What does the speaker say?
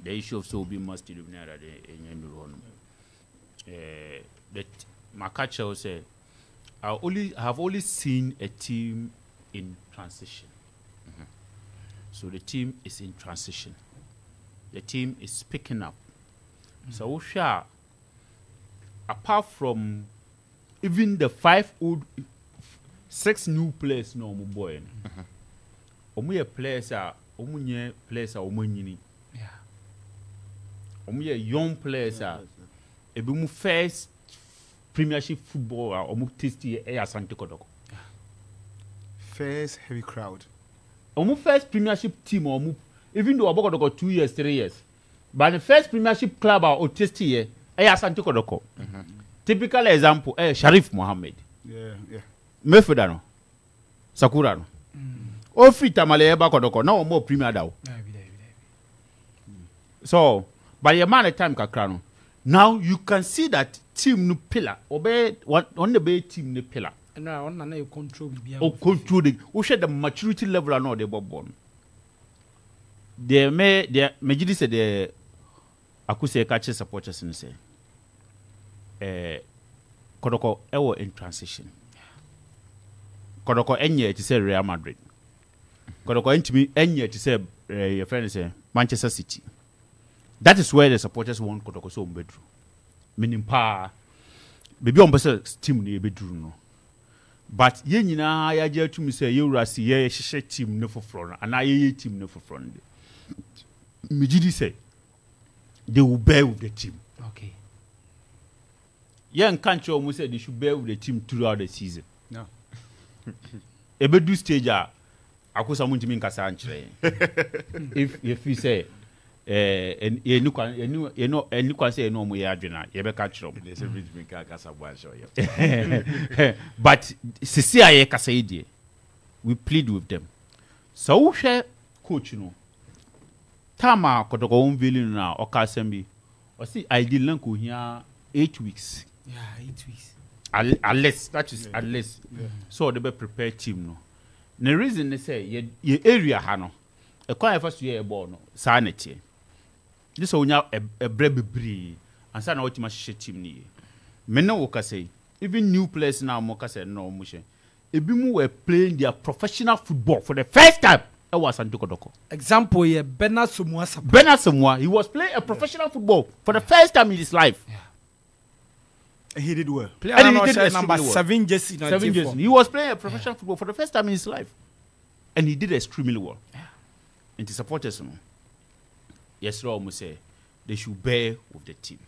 the issue of so being must illuminate that my catcher will say, I have only seen a team in transition. So the team is in transition. The team is picking up. So sure, apart from even the 6 new players no more boy. Omu players are omu young players are ebimu first Premiership football or omu tasty Asante Kotoko. First heavy crowd. Omu first Premiership team omu even though Aboko got 2 years, 3 years. But the first Premiership club or tasty Asante Kotoko. Typical example Sharif Mohammed. Yeah. Mefedano. Sakurano. O free tamale eba Kotoko now more Premier daw. So by your man time kakrano. Now you can see that team no pillar. Obey on the bay team no pillar. And on you control the who share the maturity level and all they were born. They Majidi said the Akuse catch supporters and say Kotoko ewo in transition. Kotoko enye to say Real Madrid. Kotoko enye to say your friend say Manchester City. That is where the supporters want Kotoko so bedroom. Meaning baby on person team ni bedroom no. But ye nyina ya je to me say you rasi ye team no for front and ye team no for front. Mijidi say they will bear with the team. Okay. Young country almost said they should bear with the team throughout the season. No. Ebe do stage akosa muntimi nkasa ankyere. If you say enu kwa say enu omo ye adwena ye be ka kyerem. They say muntimi nkasa bwancho ye. But sisi aye kasa idie. We plead with them. So wo hwe coach no. Tama Kotoko unveiling na okasembi. O see ideal na ko hia 8 weeks. Yeah, 8 weeks. Unless that is unless. So they be prepare team no. The reason they say ye area ha no. E kwa first year ball no. Sa na tie. This onya a bre bebre. Ansa na ultima hye team ni. Me no wo ka say even new players now mo ka say no mo hye. Ebi mu were playing their professional football for the first time. It was Asante Kotoko. Example here, Bernard Samoa. He was playing a professional football for the first time in his life. Yeah. He did well. And he did number 7 jersey. He was playing a professional football for the first time in his life. And he did extremely well. Yeah. And the supporters, yes, almost say they should bear with the team.